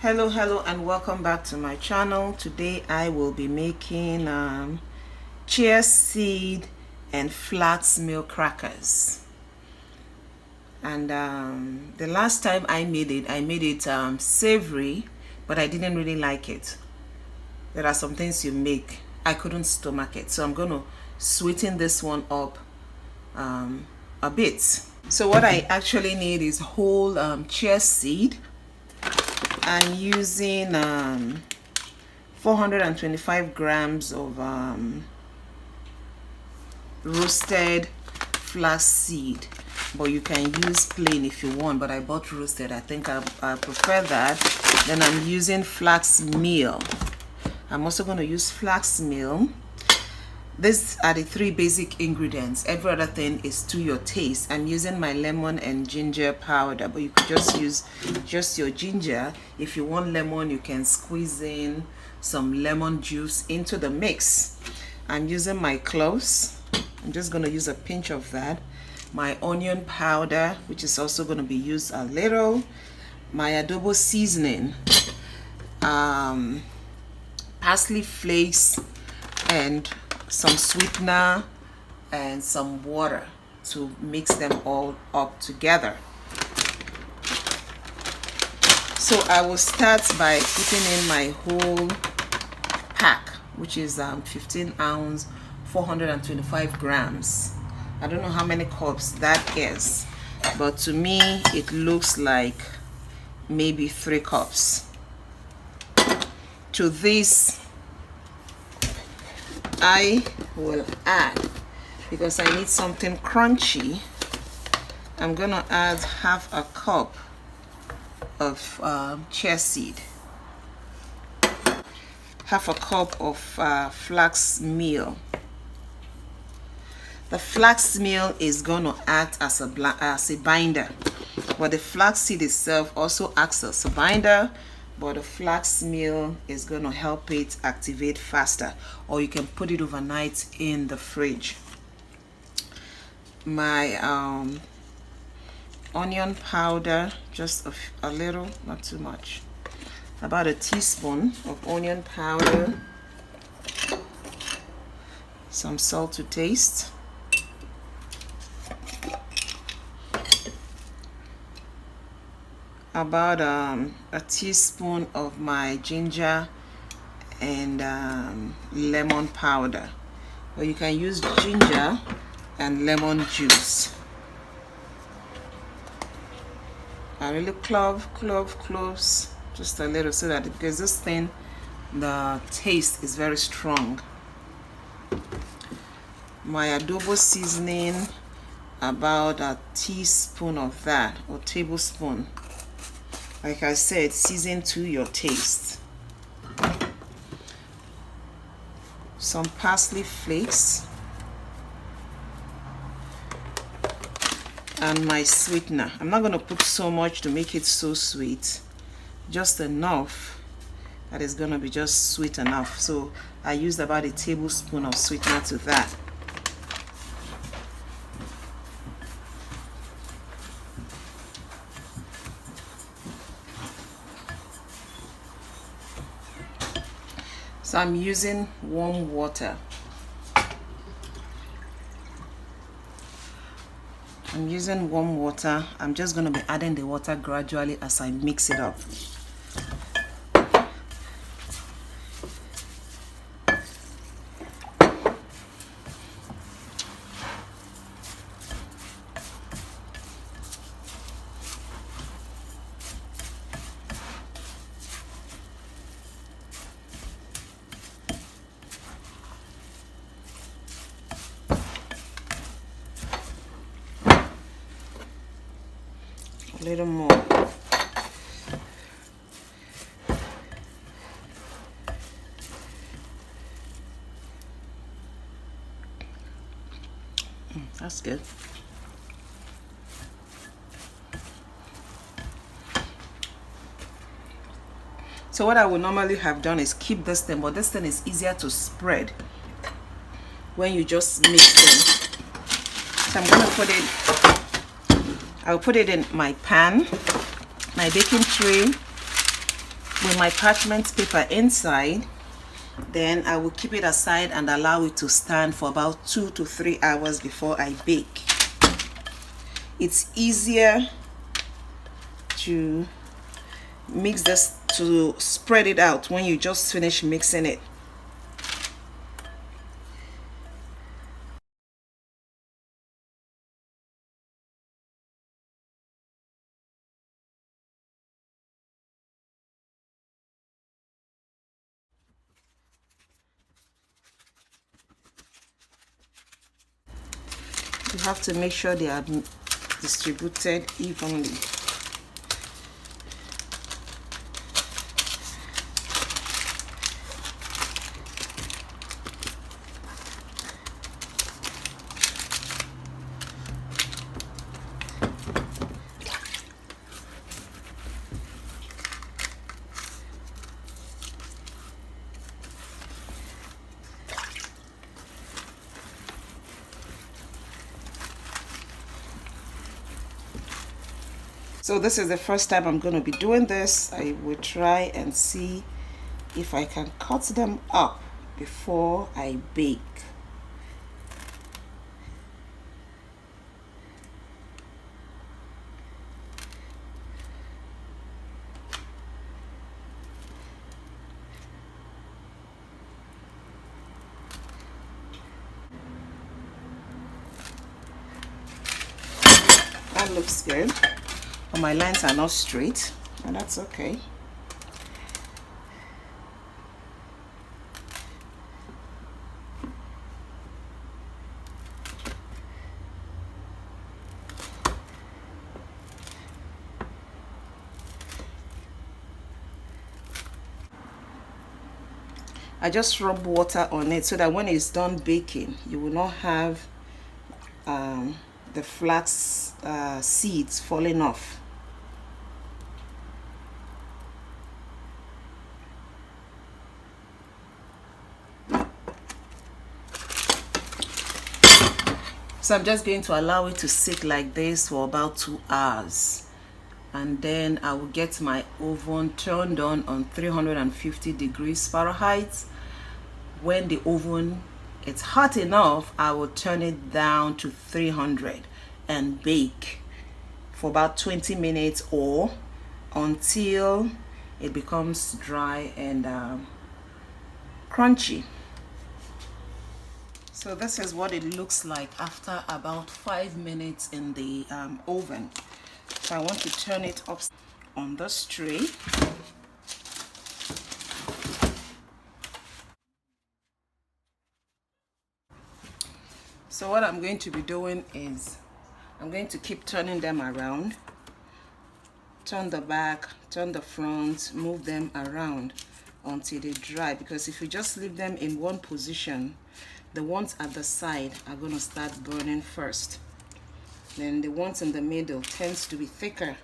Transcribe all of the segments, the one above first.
Hello and welcome back to my channel. Today I will be making chia seed and flax milk crackers. And the last time I made it savory, but I didn't really like it. There are some things you make I couldn't stomach it, so I'm gonna sweeten this one up a bit. So what I actually need is whole chia seed. I'm using 425 grams of roasted flax seed, but you can use plain if you want, but I bought roasted. I think I prefer that. Then I'm using flax meal. I'm also going to use flax meal. These are the three basic ingredients. Every other thing is to your taste. I'm using my lemon and ginger powder, but you could just use just your ginger. If you want lemon, you can squeeze in some lemon juice into the mix. I'm using my cloves. I'm just going to use a pinch of that. My onion powder, which is also going to be used a little. My adobo seasoning, parsley flakes, and some sweetener and some water to mix them all up together. So I will start by putting in my whole pack, which is 15 ounce 425 grams. I don't know how many cups that is, but to me it looks like maybe 3 cups. To this I will add, because I need something crunchy, I'm gonna add half a cup of chia seed, half a cup of flax meal. The flax meal is gonna act as a binder, but the flax seed itself also acts as a binder, but the flax meal is going to help it activate faster, or you can put it overnight in the fridge. My onion powder, just a little, not too much, about a teaspoon of onion powder, some salt to taste, about a teaspoon of my ginger and lemon powder, or you can use ginger and lemon juice. I really cloves just a little, so that because this thing, the taste is very strong. My adobo seasoning, about a teaspoon of that, or tablespoon. Like I said, season to your taste. Some parsley flakes, and my sweetener. I'm not going to put so much to make it so sweet, just enough that is going to be just sweet enough. So I used about a tablespoon of sweetener to that. So I'm using warm water. I'm using warm water. I'm just going to be adding the water gradually as I mix it up. A little more. That's good. So what I would normally have done is keep this thing, but this thing is easier to spread when you just mix them. So I'm gonna put it, I'll put it in my pan, my baking tray, with my parchment paper inside. Then I will keep it aside and allow it to stand for about 2 to 3 hours before I bake. It's easier to mix this, to spread it out when you just finish mixing it. You have to make sure they are distributed evenly. So this is the first time I'm going to be doing this. I will try and see if I can cut them up before I bake. That looks good. But my lines are not straight, and that's okay. I just rub water on it so that when it's done baking, you will not have the flax seeds falling off. So I'm just going to allow it to sit like this for about 2 hours. And then I will get my oven turned on 350 degrees Fahrenheit. When the oven is hot enough, I will turn it down to 300 and bake for about 20 minutes or until it becomes dry and crunchy. So this is what it looks like after about 5 minutes in the oven. So I want to turn it up on this tray. So what I'm going to be doing is I'm going to keep turning them around. Turn the back, turn the front, move them around until they dry, because if you just leave them in one position, the ones at the side are going to start burning first. Then the ones in the middle tends to be thicker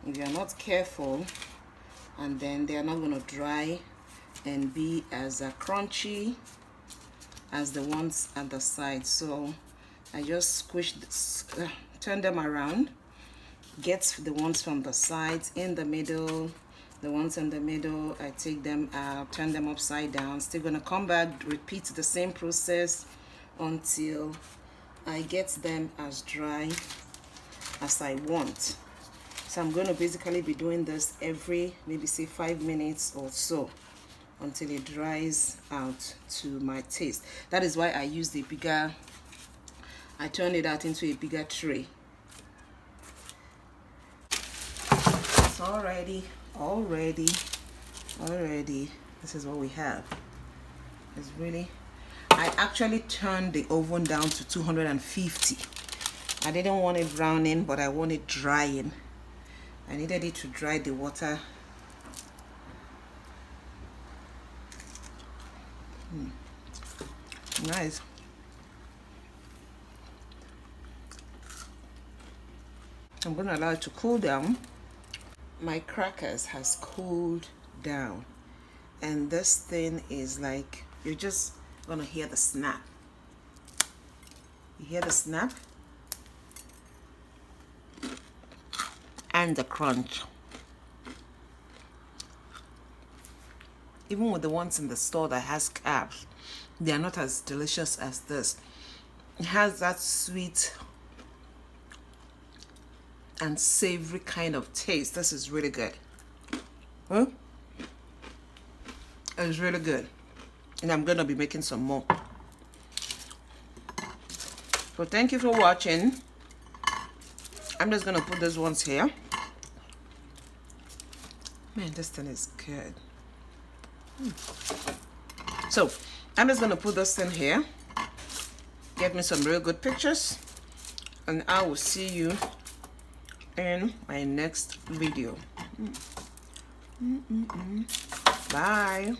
if you're not careful, and then they are not going to dry and be as crunchy as the ones at the side. So I just squish this, turn them around, get the ones from the sides in the middle. The ones in the middle, I take them out, turn them upside down. Still gonna come back, repeat the same process until I get them as dry as I want. So I'm going to basically be doing this every maybe say 5 minutes or so until it dries out to my taste. That is why I use the bigger, I turn it out into a bigger tray. It's already, this is what we have. It's really, I actually turned the oven down to 250. I didn't want it browning, but I want it drying. I needed it to dry the water. Nice. I'm going to allow it to cool down. My crackers has cooled down, and this thing is like, you're just going to hear the snap. You hear the snap and the crunch. even with the ones in the store that has carbs, they are not as delicious as this. It has that sweet and savory kind of taste. This is really good. Huh? It's really good. And I'm gonna be making some more. So thank you for watching. I'm just gonna put these ones here. Man, this thing is good. So I'm just gonna put this in here. Get me some real good pictures, and I will see you in my next video. Bye.